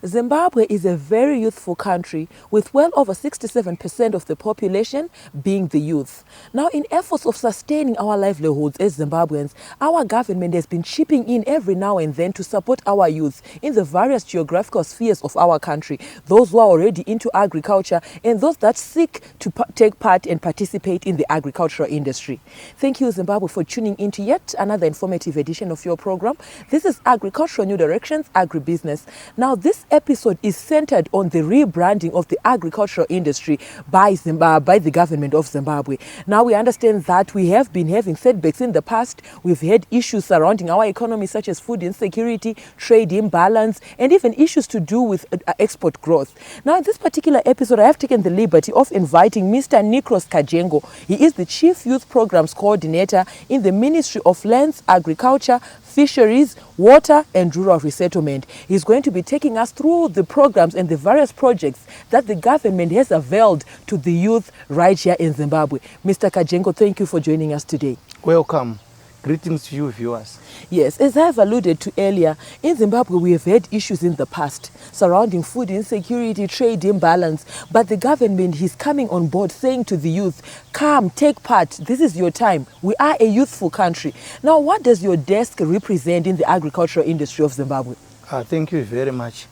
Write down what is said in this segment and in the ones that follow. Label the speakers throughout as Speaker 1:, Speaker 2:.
Speaker 1: Zimbabwe is a very youthful country with well over 67% of the population being the youth. Now, in efforts of sustaining our livelihoods as Zimbabweans, our government has been chipping in every now and then to support our youth in the various geographical spheres of our country, those who are already into agriculture and those that seek to take part and participate in the agricultural industry. Thank you, Zimbabwe, for tuning into yet another informative edition of your program. This is Agricultural New Directions, Agribusiness. Now, this episode is centered on the rebranding of the agricultural industry by the government of Zimbabwe. Now, we understand that we have been having setbacks in the past. We've had issues surrounding our economy such as food insecurity, trade imbalance, and even issues to do with export growth. Now, in this particular episode, I have taken the liberty of inviting Mr. Nikros Kajengo. He is the Chief Youth Programs Coordinator in the Ministry of Lands, Agriculture, Fisheries, Water and Rural Resettlement. He's going to be taking us through the programs and the various projects that the government has availed to the youth right here in Zimbabwe. Mr. Kajengo, thank you for joining us today.
Speaker 2: Welcome. Greetings to you, viewers.
Speaker 1: Yes, as I have alluded to earlier, in Zimbabwe we have had issues in the past surrounding food insecurity, trade imbalance, but the government is coming on board saying to the youth, come, take part, this is your time. We are a youthful country. Now, what does your desk represent in the agricultural industry of Zimbabwe?
Speaker 2: Thank you very much.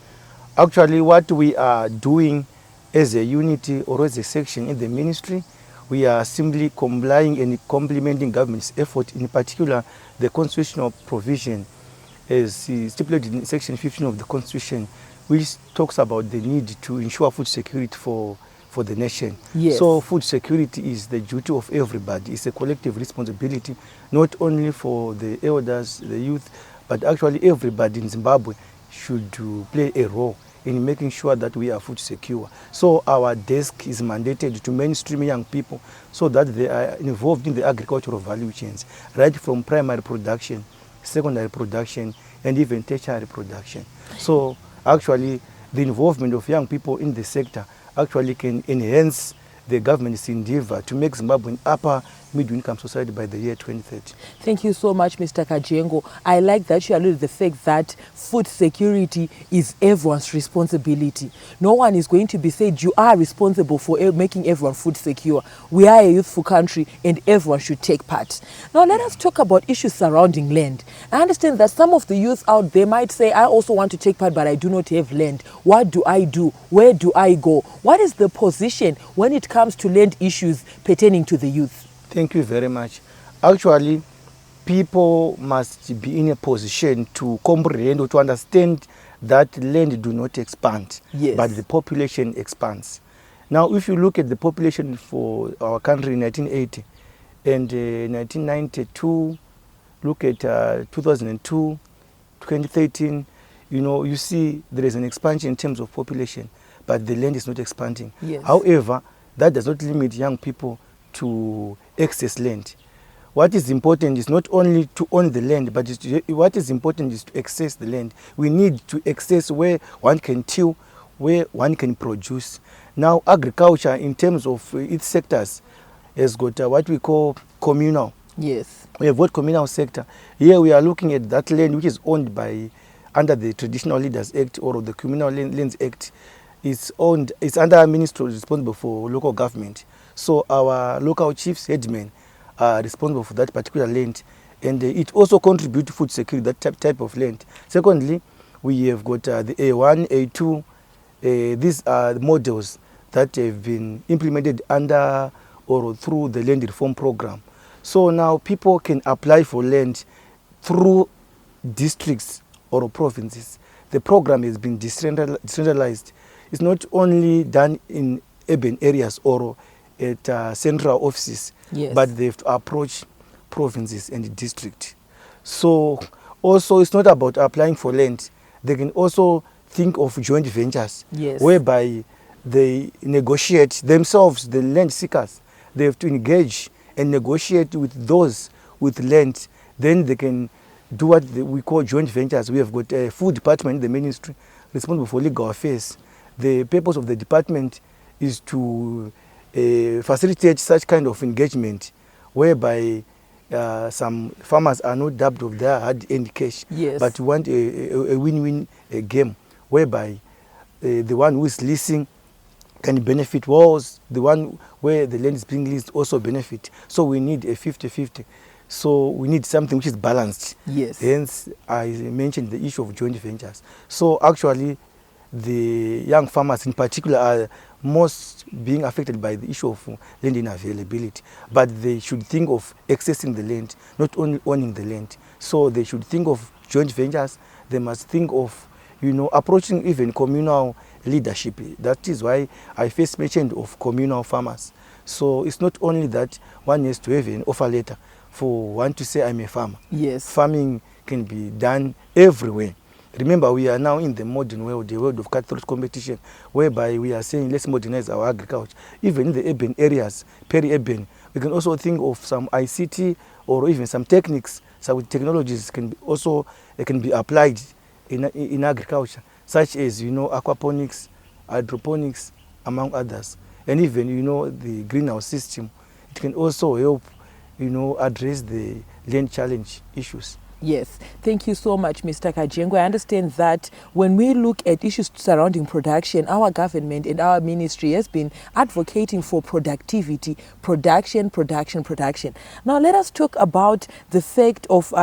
Speaker 2: Actually, what we are doing as a unity or as a section in the ministry, we are simply complying and complementing government's effort, in particular the constitutional provision as stipulated in section 15 of the constitution, which talks about the need to ensure food security for the nation.
Speaker 1: Yes.
Speaker 2: So food security is the duty of everybody. It's a collective responsibility, not only for the elders, the youth, but actually everybody in Zimbabwe should play a role in making sure that we are food secure. So our desk is mandated to mainstream young people so that they are involved in the agricultural value chains, right from primary production, secondary production, and even tertiary production. So actually the involvement of young people in the sector actually can enhance the government's endeavor to make Zimbabwe an upper middle-income society by the year 2030.
Speaker 1: Thank you so much, Mr. Kajengo. I like that you alluded to the fact that food security is everyone's responsibility. No one is going to be said you are responsible for making everyone food secure. We are a youthful country and everyone should take part. Now, let us talk about issues surrounding land. I understand that some of the youth out there might say, I also want to take part, but I do not have land. What do I do? Where do I go? What is the position when it comes to land issues pertaining to the youth?
Speaker 2: Thank you very much. Actually, people must be in a position to comprehend or to understand that land do not expand,
Speaker 1: yes,
Speaker 2: but the population expands. Now, if you look at the population for our country in 1980 and 1992, look at 2002, 2013, you see there is an expansion in terms of population, but the land is not expanding.
Speaker 1: Yes.
Speaker 2: However, that does not limit young people to access land. What is important is not only to own the land, but what is important is to access the land. We need to access where one can till, where one can produce. Now, agriculture, in terms of its sectors, has got what we call communal.
Speaker 1: Yes.
Speaker 2: We have what communal sector. Here we are looking at that land which is owned by, under the Traditional Leaders Act or the Communal Lands Act. It's under a ministry responsible for local government. So our local chiefs, headmen, are responsible for that particular land, and it also contributes to food security, that type of land. Secondly, we have got the A1, A2. These are the models that have been implemented under or through the land reform program. So now people can apply for land through districts or provinces. The program has been decentralized. It's not only done in urban areas or at central offices,
Speaker 1: yes,
Speaker 2: but they have to approach provinces and district. So also it's not about applying for land. They can also think of joint ventures,
Speaker 1: yes,
Speaker 2: whereby they negotiate themselves, the land seekers. They have to engage and negotiate with those with land. Then they can do what we call joint ventures. We have got a food department in the ministry responsible for legal affairs. The purpose of the department is to facilitate such kind of engagement whereby some farmers are not dubbed of their hard-earned cash,
Speaker 1: yes,
Speaker 2: but want a win-win game whereby the one who is leasing can benefit, whereas the one where the land is being leased also benefit. So we need a 50-50. So we need something which is balanced.
Speaker 1: Yes.
Speaker 2: Hence, I mentioned the issue of joint ventures. So actually, the young farmers in particular are most being affected by the issue of land unavailability. But they should think of accessing the land, not only owning the land. So they should think of joint ventures. They must think of, approaching even communal leadership. That is why I first mentioned of communal farmers. So it's not only that one has to have an offer letter for one to say I'm a farmer.
Speaker 1: Yes.
Speaker 2: Farming can be done everywhere. Remember, we are now in the modern world, the world of cutthroat competition, whereby we are saying let's modernize our agriculture. Even in the urban areas, peri-urban, we can also think of some ICT or even some techniques, some technologies can be applied in agriculture, such as aquaponics, hydroponics, among others, and even the greenhouse system. It can also help address the land challenge issues.
Speaker 1: Yes, thank you so much, Mr. Kajengo. I understand that when we look at issues surrounding production, our government and our ministry has been advocating for productivity, production. Now, let us talk about the fact of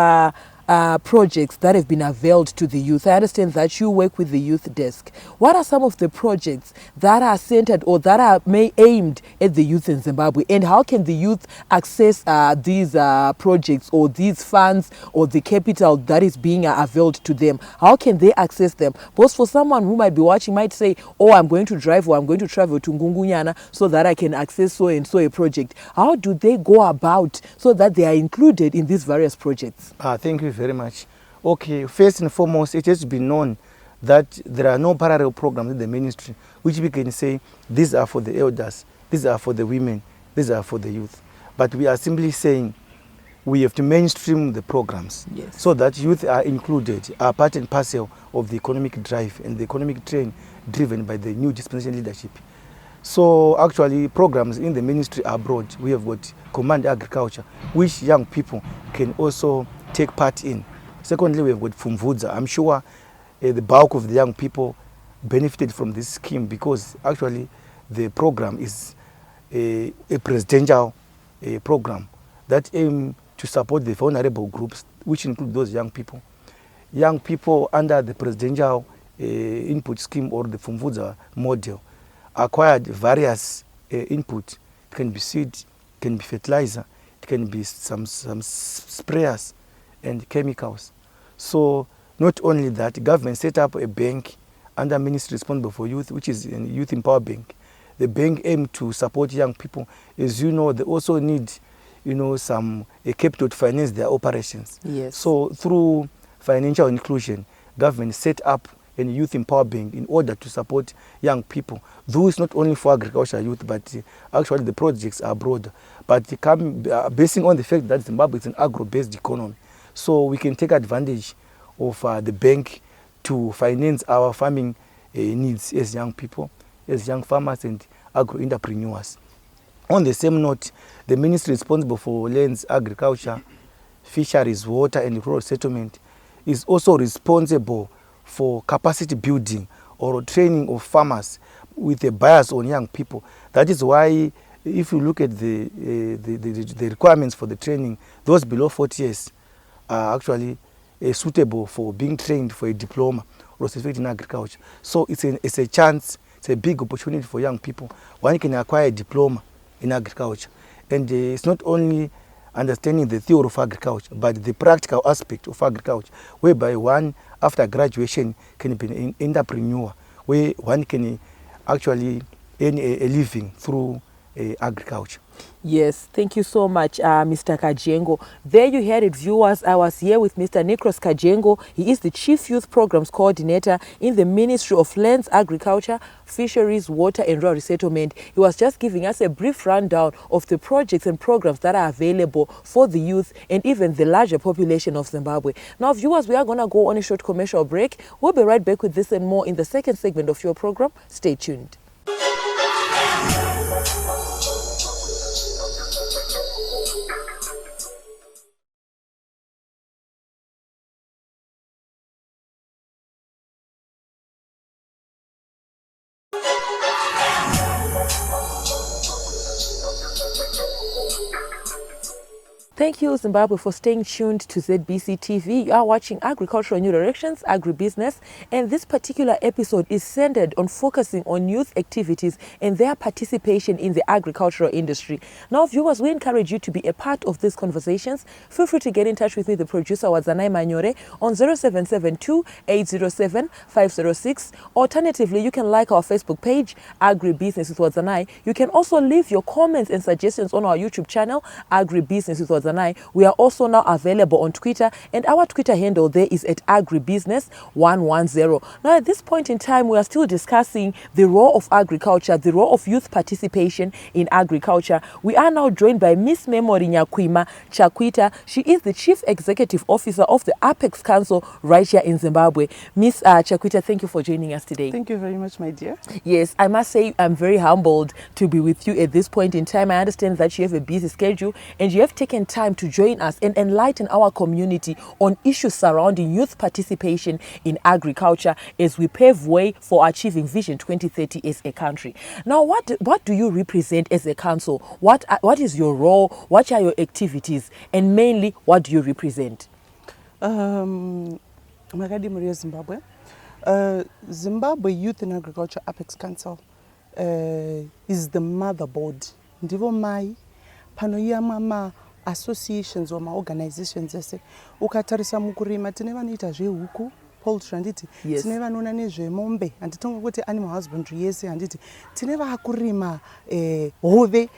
Speaker 1: projects that have been availed to the youth. I understand that you work with the youth desk. What are some of the projects that are centered or that are aimed at the youth in Zimbabwe, and how can the youth access these projects or these funds or the capital that is being availed to them? How can they access them? Because for someone who might be watching might say, oh, I'm going to drive or I'm going to travel to Ngungunyana so that I can access so and so a project. How do they go about so that they are included in these various projects?
Speaker 2: Thank you very much. Okay, first and foremost, it has been known that there are no parallel programs in the ministry which we can say these are for the elders, these are for the women, these are for the youth. But we are simply saying we have to mainstream the programs.
Speaker 1: Yes.
Speaker 2: So that youth are included, are part and parcel of the economic drive and the economic train driven by the new dispensation leadership. So actually programs in the ministry are broad. We have got Command Agriculture, which young people can also take part in. Secondly, we have got Fumvudza. I'm sure the bulk of the young people benefited from this scheme because actually the program is a presidential program that aims to support the vulnerable groups, which include those young people. Young people under the presidential input scheme or the Fumvudza model acquired various input. It can be seed, it can be fertilizer, it can be some sprayers and chemicals. So not only that, government set up a bank under Ministry responsible for youth, which is a Youth Empower Bank. The bank aims to support young people. As you know, they also need some capital to finance their operations.
Speaker 1: Yes.
Speaker 2: So through financial inclusion, government set up a Youth Empower Bank in order to support young people. Though it's not only for agricultural youth, but actually the projects are broader. But basing on the fact that Zimbabwe is an agro-based economy, so we can take advantage of the bank to finance our farming needs as young people, as young farmers and agro-entrepreneurs. On the same note, the ministry responsible for lands, agriculture, fisheries, water and rural settlement is also responsible for capacity building or training of farmers with a bias on young people. That is why if you look at the requirements for the training, those below 40 years are actually suitable for being trained for a diploma or certificate in agriculture. So it's a chance, it's a big opportunity for young people. One can acquire a diploma in agriculture. And it's not only understanding the theory of agriculture, but the practical aspect of agriculture, whereby one, after graduation, can be an entrepreneur, where one can actually earn a living through agriculture.
Speaker 1: Yes, thank you so much, Mr. Kajengo. There you heard it, viewers. I was here with Mr. Nikros Kajengo. He is the Chief Youth Programs Coordinator in the Ministry of Lands, Agriculture, Fisheries, Water and Rural Resettlement. He was just giving us a brief rundown of the projects and programs that are available for the youth and even the larger population of Zimbabwe. Now, viewers, we are going to go on a short commercial break. We'll be right back with this and more in the second segment of your program. Stay tuned. Thank you, Zimbabwe, for staying tuned to ZBC TV. You are watching Agricultural New Directions, Agribusiness, and this particular episode is centered on focusing on youth activities and their participation in the agricultural industry. Now, viewers, we encourage you to be a part of these conversations. Feel free to get in touch with me, the producer, Wadzanai Manyore, on 0772 807 506. Alternatively, you can like our Facebook page, Agribusiness with Wadzanai. You can also leave your comments and suggestions on our YouTube channel, Agribusiness with Wadzanai. We are also now available on Twitter, and our Twitter handle there is at agribusiness110. Now, at this point in time, we are still discussing the role of agriculture, the role of youth participation in agriculture. We are now joined by Miss Memory Nyakwima Chakwita. She is the Chief Executive Officer of the Apex Council right here in Zimbabwe. Miss Chakwita, thank you for joining us today.
Speaker 3: Thank you very much, my dear.
Speaker 1: Yes, I must say I'm very humbled to be with you at this point in time. I understand that you have a busy schedule and you have taken time to join us and enlighten our community on issues surrounding youth participation in agriculture as we pave way for achieving Vision 2030 as a country. Now, what do you represent as a council? What is your role? What are your activities? And mainly, what do you represent?
Speaker 3: Magadi Maria, Zimbabwe. Zimbabwe Youth in Agriculture Apex Council is the motherboard. Ndivo mai panoia mama associations or organizations ese ukatarisa mukurima tine vanoita zvehuku poultry handiti tine vanoona nezvemombe handitonga kuti animal husbandry yese handiti tine vakurima hove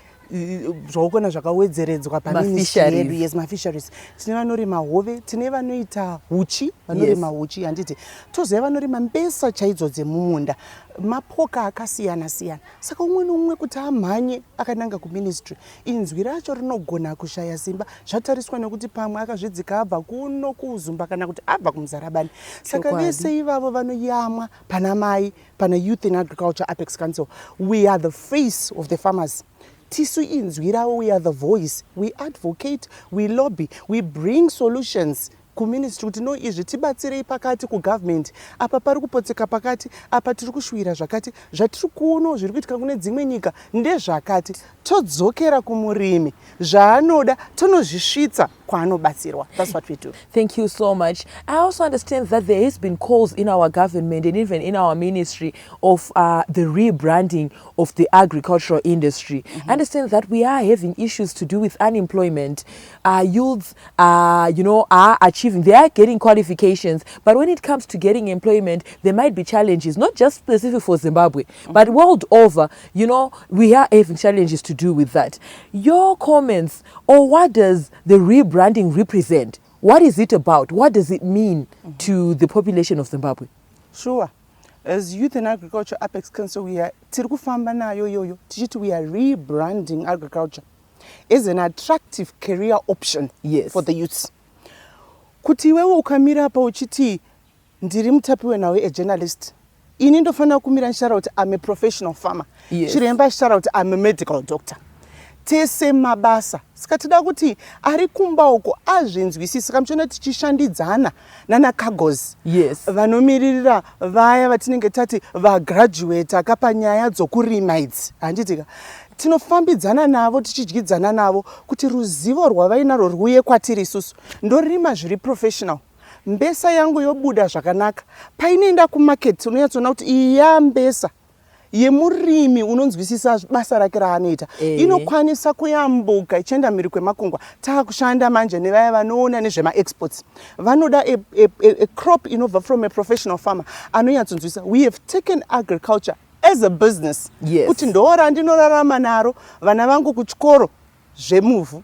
Speaker 3: zvokona zvakawedzeredzwa paministry yes mafisheries tine vanorima hove tine vanoita huchi vanorima huchi handiti toziva vanorima mbesa chaidzo dzemumunda mapoka akasiyana siyana saka umwe neumwe kuti amhanye akananga kuministry inzwi racho rinogona kushaya simba zvatariswa nekuti pamwe akazvidzika abva kuno kuzumba kana kuti abva kumuzarabani saka vese ivavo vanoyamwa pana mai pana Youth in Agriculture Apex Council. We are the face of the farmers. Tisu inzwi ravo, we are the voice. We advocate, we lobby, we bring solutions kuministry kuti no izvi tibatsirei pakati kugovernment apa pari kupotseka pakati apa tiri kushwira zvakati zvatiri kuona zviri kuitika kune dzimwe nyika ndezvakati todzokera kumurimi zvaanoda tonozvisvitsa kwaanobatsirwa. That's what we do.
Speaker 1: Thank you so much. I also understand that there has been calls in our government and even in our ministry of the rebranding of the agricultural industry. I understand that we are having issues to do with unemployment. Youths are achieving, they are getting qualifications, but when it comes to getting employment, there might be challenges, not just specific for Zimbabwe, but world over. We are having challenges to do with that. Your comments, or what does the rebranding represent? What is it about? What does it mean to the population of Zimbabwe?
Speaker 3: Sure. As Youth in Agriculture Apex Council, we are rebranding agriculture as an attractive career option for the youths. Kuti wewe ukamira hapa uchiti ndiri mutapiwe nawe a journalist, ini ndofana kumira nshara kuti I'm a professional farmer, chiremba nshara kuti I'm a medical doctor. Tese mabasa saka tida kuti ari kumba uko azvinzwisisa saka muchona tichishandidzana nana cargos vanomiririra vaya vatinenge tati vagraduate akapa nyaya dzokurima idzi handitika tinofambidzana navo tichidyidzana navo kuti ruzivo rwavainarwo rwuye kwatiri isusu ndorima zviri professional. Mbesa yangu yobuda zvakanaka painoenda kumarket unonyatsoona kuti iyi yambesa yemurimi unonzwisisa basa rake raanoita inokwanisa kuyambuka ichienda mhiri kwemakungwa. Taakushanda manje nevaya vanoona nezvema-exports vanoda a crop inobva from a professional farmer anonyatsonzwisisa. We have taken agriculture as a business kuti ndora ndinorarama naro, vana vangu kuchikoro zvemuvhu,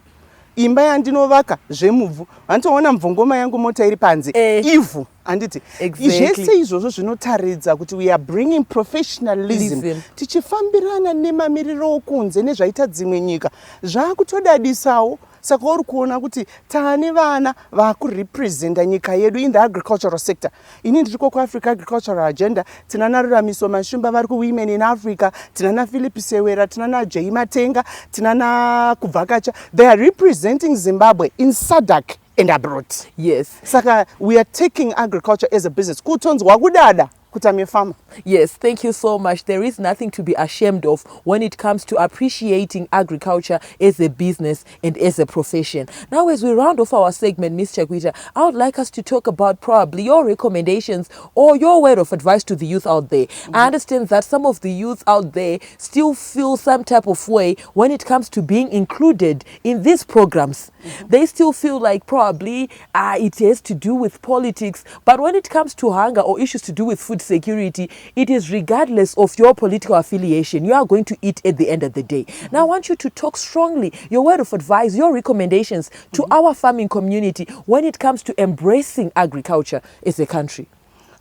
Speaker 3: imba yandinovaka zvemuvhu, vantoona mvongoma yangu mota iri panze ivhu handiti. Zvese izvozvo zvinotaridza kuti we are bringing professionalism tichifambirana nemamiriro okunze nezvaita dzimwe nyika zvakutodadisawo. Saka uri kuona kuti tane vana vakurepresenta nyika yedu in the agricultural sector. Ini ndiriko kuAfrica Agricultural Agenda, tinana Ruramiso Mashumba vari kuWomen in Africa, tinana Philip Sewera, tinana Jay Matenga, tinana Kuvakacha. They are representing Zimbabwe in SADC and abroad.
Speaker 1: Yes.
Speaker 3: Saka we are taking agriculture as a business. Kutonzwa kudada kuti I'm a farmer.
Speaker 1: Yes, thank you so much. There is nothing to be ashamed of when it comes to appreciating agriculture as a business and as a profession. Now, as we round off our segment, Ms. Chakwita, I would like us to talk about probably your recommendations or your word of advice to the youth out there. I understand that some of the youth out there still feel some type of way when it comes to being included in these programs. They still feel like probably it has to do with politics, but when it comes to hunger or issues to do with food security, it is regardless of your political affiliation. You are going to eat at the end of the day. Now, I want you to talk strongly, your word of advice, your recommendations to our farming community when it comes to embracing agriculture as a country.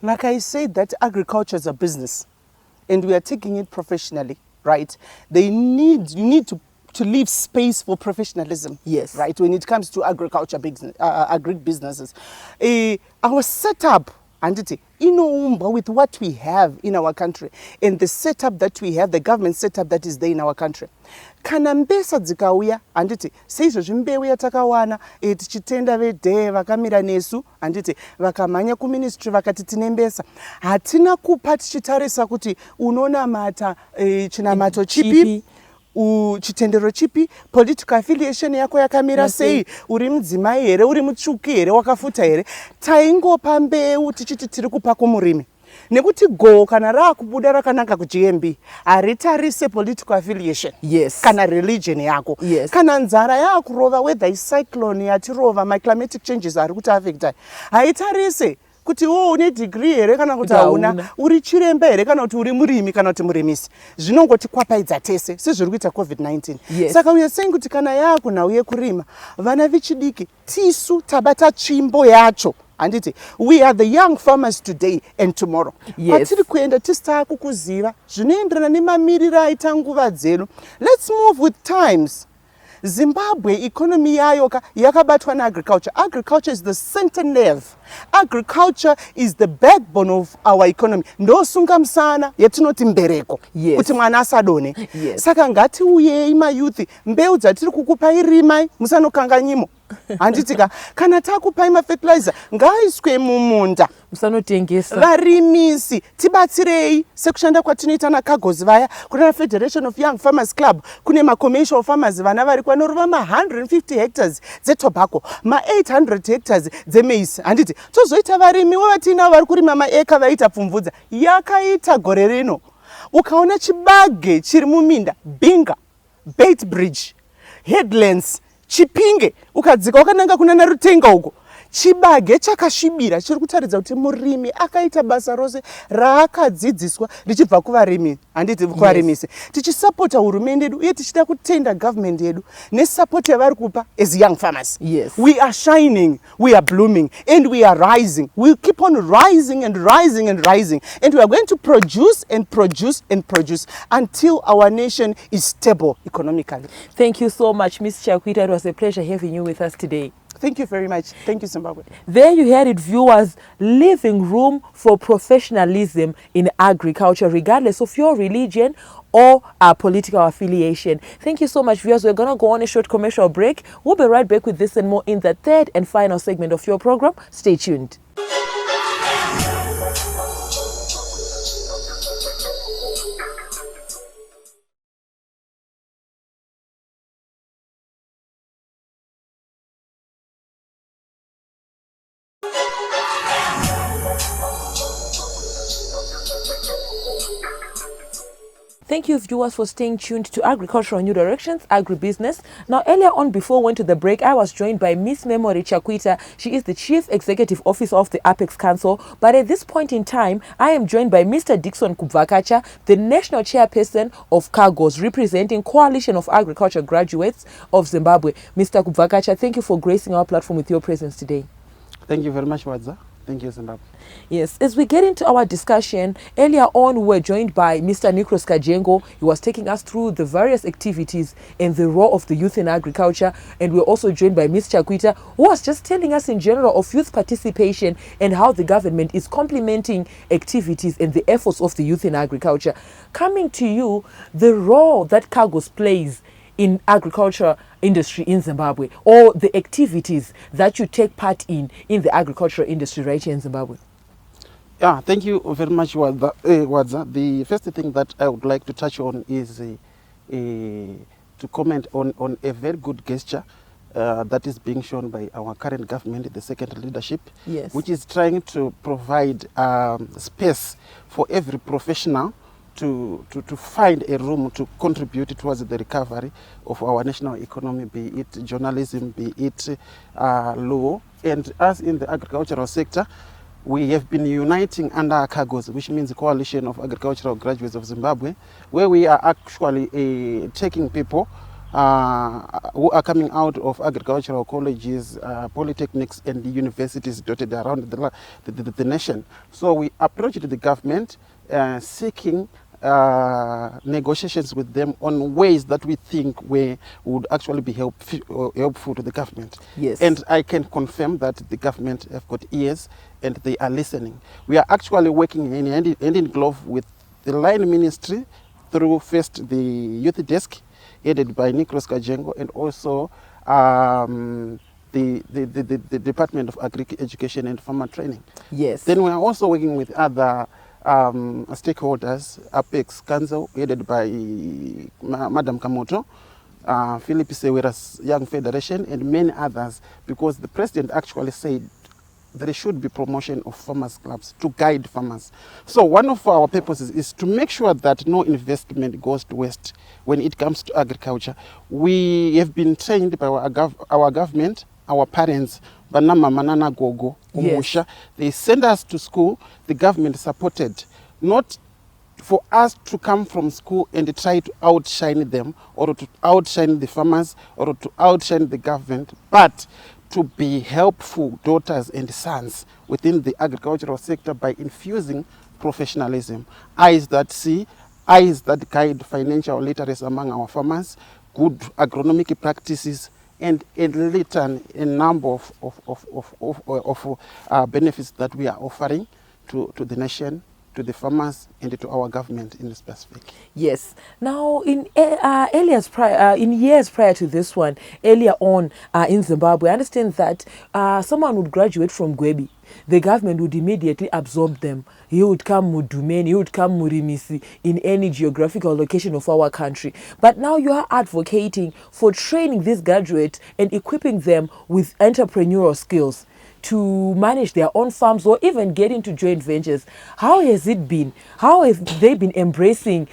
Speaker 3: Like I said, that agriculture is a business and we are taking it professionally, right? You need to leave space for professionalism.
Speaker 1: Yes.
Speaker 3: Right, when it comes to agriculture business, agri-businesses. Our setup, and with what we have in our country and the setup that we have, the government setup that is there in our country. Kana mbesa dzikauya anditi seizvozvi mbeu yatakawana tichitenda vedhe vakamira nesu anditi vakamhanya kuministry vakati tine mbesa hatina kupa tichitarisa kuti unonamata chinamato chipi chitendero chipi, political affiliation yako yakamira sei, uri mudzimai here, uri mutsvuku here, wakafuta here. Taingopa mbeu tichiti tiri kupa kumurimi. Nekuti go kana rakubuda rakanaka kuGMB haritarise political affiliation.
Speaker 1: Yes.
Speaker 3: Kana religion yako.
Speaker 1: Yes.
Speaker 3: Kana nzara yakurova, whether is cyclone yatirova, my climatic changes ari kuti affecta. Haitarise kuti une degree here kana kuti hauna, uri chiremba here kana kuti uri murimi kana kuti murimisi. Zvinongoti kwapaidza tese sezviri kuita COVID-19.
Speaker 1: Yes.
Speaker 3: Saka we are saying kuti kana yakunauye kurima, vana vichidiki tisu tabata tsvimbo yacho. Anditi, we are the young farmers today and tomorrow.
Speaker 1: Yes.
Speaker 3: Patiri kuenda tisita kukuziva zvinoenderana nemamiriro aita nguva dzedu. Let's move with times. Zimbabwe economy yayo yakabatwa na agriculture. Agriculture is the center nerve. Agriculture is the backbone of our economy. Ndosunga msana yatinoti mbereko.
Speaker 1: Yes.
Speaker 3: Kuti mwana asadone.
Speaker 1: Yes.
Speaker 3: Saka ngati uyei mayouth, mbeu dzatiri kukupai rimai musanokanganyimo. Handitika kana takupai mafertilizer ngaiswe mumunda
Speaker 1: musanotengesa.
Speaker 3: Varimisi tibatsirei sekushanda kwatinoita naKagozi vaya kuna Federation of Young Farmers Club, kune commercial farmers vana vari kwanorova 150 hectares dzetobacco, 800 hectares dzemaize. Handiti tozoita varimi vatina vari kurima maeka vaita pfumvudza yakaita gore rino. Ukaona chibage chiri muminda, Binga, Bait Bridge, Headlands, Chipinge, ukadzika wakananga kuna Narutenga uko. Chibage chakashibira chiri kutaridza kuti murimi akaita basa rose raakadzidziswa richibva kuvarimi, handiti kuvarimisi. Tichisapota hurumende yedu uye tichida kutenda government yedu nesupport yavari kupa as young farmers.
Speaker 1: Yes.
Speaker 3: We are shining, we are blooming, and we are rising. We'll keep on rising and rising and rising, and we are going to produce and produce and produce until our nation is stable economically.
Speaker 1: Thank you so much, Ms. Chakwita. It was a pleasure having you with us today.
Speaker 3: Thank you very much. Thank you, Zimbabwe.
Speaker 1: There you heard it, viewers, leaving room for professionalism in agriculture, regardless of your religion or political affiliation. Thank you so much, viewers. We're going to go on a short commercial break. We'll be right back with this and more in the third and final segment of your program. Stay tuned. Thank you, viewers, for staying tuned to Agricultural New Directions, Agribusiness. Now, earlier on, before we went to the break, I was joined by Ms. Memory Chakwita. She is the Chief Executive Officer of the Apex Council. But at this point in time, I am joined by Mr. Dixon Kubvakacha, the National Chairperson of Cargos, representing Coalition of Agriculture Graduates of Zimbabwe. Mr. Kubvakacha, thank you for gracing our platform with your presence today.
Speaker 4: Thank you very much, Wadza. Thank you, Zimbabwe.
Speaker 1: Yes, as we get into our discussion, earlier on we were joined by Mr. Nikros Kajengo. He was taking us through the various activities and the role of the youth in agriculture. And we're also joined by Ms. Chakwita, who was just telling us in general of youth participation and how the government is complementing activities and the efforts of the youth in agriculture. Coming to you, the role that Cargos plays in agriculture industry in Zimbabwe, or the activities that you take part in the agricultural industry right here in Zimbabwe.
Speaker 4: Yeah, thank you very much, Wadza. The first thing that I would like to touch on is to comment on a very good gesture that is being shown by our current government, the second leadership,
Speaker 1: Yes.
Speaker 4: which is trying to provide space for every professional to find a room to contribute towards the recovery of our national economy, be it journalism, be it law. And as in the agricultural sector, we have been uniting under CAGOs, which means the Coalition of Agricultural Graduates of Zimbabwe, where we are actually taking people who are coming out of agricultural colleges, polytechnics and universities dotted around the nation. So we approached the government seeking negotiations with them on ways that we think would actually be helpful to the government.
Speaker 1: Yes.
Speaker 4: And I can confirm that the government have got ears and they are listening. We are actually working hand in glove with the line ministry through first the youth desk headed by Nicholas Kajengo and also the Department of Education and Farmer Training.
Speaker 1: Yes.
Speaker 4: Then we are also working with other stakeholders, Apex Council, headed by Madam Kamoto, Philip Sewera's Young Federation, and many others, because the president actually said there should be promotion of farmers clubs to guide farmers. So one of our purposes is to make sure that no investment goes to waste when it comes to agriculture. We have been trained by our government, our parents, Banama Manana Gogo, Umusha.
Speaker 1: Yes.
Speaker 4: They send us to school, the government supported, not for us to come from school and try to outshine them or to outshine the farmers or to outshine the government, but to be helpful daughters and sons within the agricultural sector by infusing professionalism, eyes that see, eyes that guide financial literacy among our farmers, good agronomic practices, and in return a number of benefits that we are offering to the nation, to the farmers, and to our government in specific.
Speaker 1: Yes. Now, in years prior to this one, earlier on in Zimbabwe, I understand that someone would graduate from Gwebi. The government would immediately absorb them. He would come Mudumeni, he would come Murimisi in any geographical location of our country. But now you are advocating for training these graduates and equipping them with entrepreneurial skills to manage their own farms or even get into joint ventures. How has it been? How have they been embracing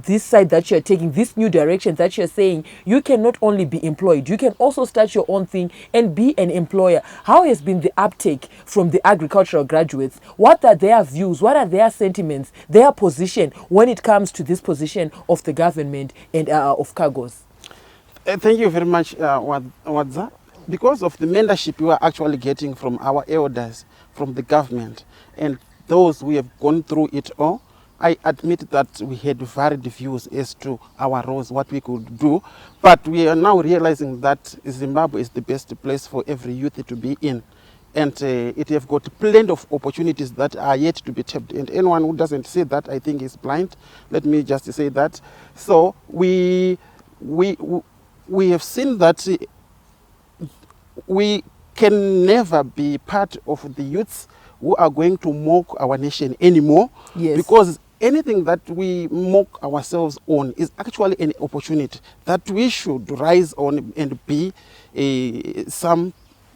Speaker 1: this side that you're taking, this new direction that you're saying you can not only be employed, you can also start your own thing and be an employer? How has been the uptake from the agricultural graduates? What are their views? What are their sentiments, their position when it comes to this position of the government and of CAGOs?
Speaker 4: Thank you very much, Wadza. Because of the mentorship we are actually getting from our elders, from the government, and those who have gone through it all, I admit that we had varied views as to our roles, what we could do, but we are now realizing that Zimbabwe is the best place for every youth to be in. And it have got plenty of opportunities that are yet to be tapped. And anyone who doesn't say that, I think, is blind. Let me just say that. So we have seen that we can never be part of the youths who are going to mock our nation anymore.
Speaker 1: Yes.
Speaker 4: Because anything that we mock ourselves on is actually an opportunity that we should rise on and be some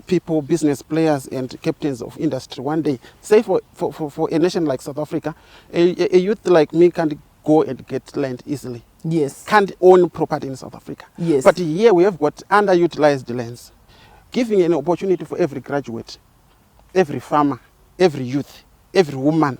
Speaker 4: people, business players and captains of industry one day. Say for a nation like South Africa, a youth like me can't go and get land easily.
Speaker 1: Yes.
Speaker 4: Can't own property in South Africa.
Speaker 1: Yes.
Speaker 4: But here we have got underutilized lands, giving an opportunity for every graduate, every farmer, every youth, every woman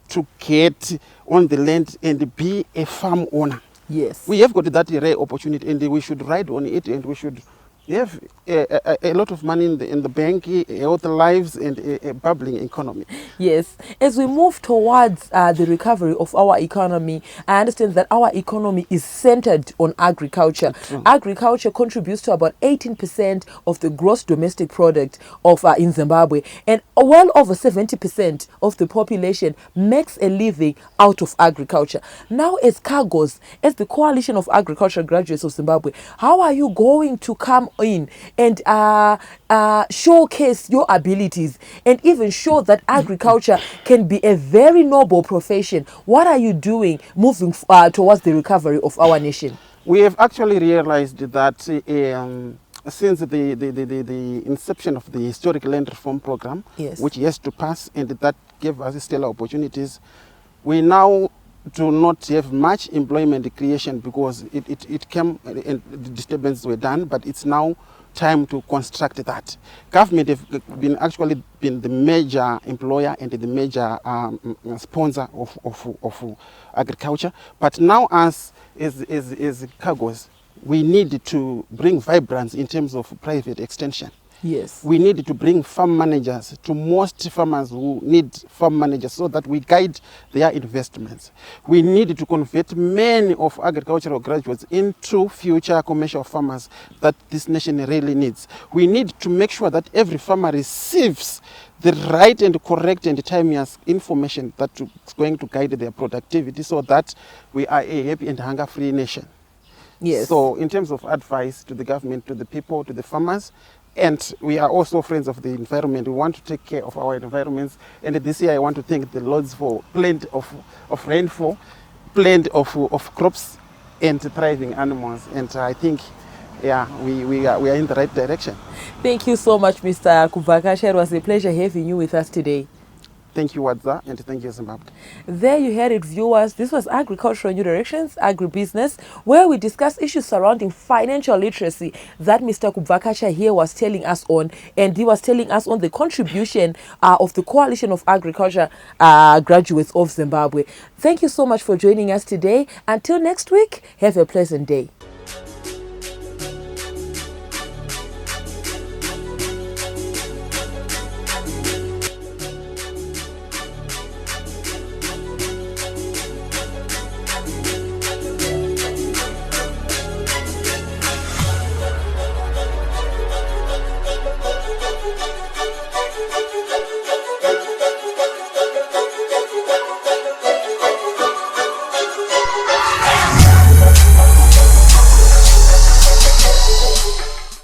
Speaker 4: to get on the land and be a farm owner.
Speaker 1: Yes.
Speaker 4: We have got that rare opportunity and we should ride on it, and we should have a lot of money in the bank, healthy lives, and a bubbling economy.
Speaker 1: Yes. As we move towards the recovery of our economy, I understand that our economy is centered on agriculture.
Speaker 4: True.
Speaker 1: Agriculture contributes to about 18% of the gross domestic product of in Zimbabwe, and well over 70% of the population makes a living out of agriculture. Now, as CAGOs, as the Coalition of Agricultural Graduates of Zimbabwe, how are you going to come in and showcase your abilities and even show that agriculture can be a very noble profession. What are you doing moving towards the recovery of our nation?
Speaker 4: We have actually realized that since the inception of the historic land reform program,
Speaker 1: Yes.
Speaker 4: which has to pass, and that gave us stellar opportunities, we now do not have much employment creation because it came and the disturbances were done, but it's now time to construct that. Government have been the major employer and the major sponsor of agriculture, but now as cargos, we need to bring vibrance in terms of private extension.
Speaker 1: Yes.
Speaker 4: We need to bring farm managers to most farmers who need farm managers so that we guide their investments. We need to convert many of agricultural graduates into future commercial farmers that this nation really needs. We need to make sure that every farmer receives the right and correct and timely information that is going to guide their productivity so that we are a happy and hunger-free nation.
Speaker 1: Yes.
Speaker 4: So in terms of advice to the government, to the people, to the farmers, and we are also friends of the environment. We want to take care of our environments. And this year I want to thank the Lords for plenty of rainfall, plenty of crops, and thriving animals. And I think, yeah, we are in the right direction.
Speaker 1: Thank you so much, Mr. Kuvakasha. It was a pleasure having you with us today.
Speaker 4: Thank you, Wadza, and thank you, Zimbabwe.
Speaker 1: There you heard it, viewers. This was Agricultural New Directions, Agribusiness, where we discuss issues surrounding financial literacy that Mr. Kubvakasha here was telling us on. And he was telling us on the contribution of the Coalition of Agriculture Graduates of Zimbabwe. Thank you so much for joining us today. Until next week, have a pleasant day.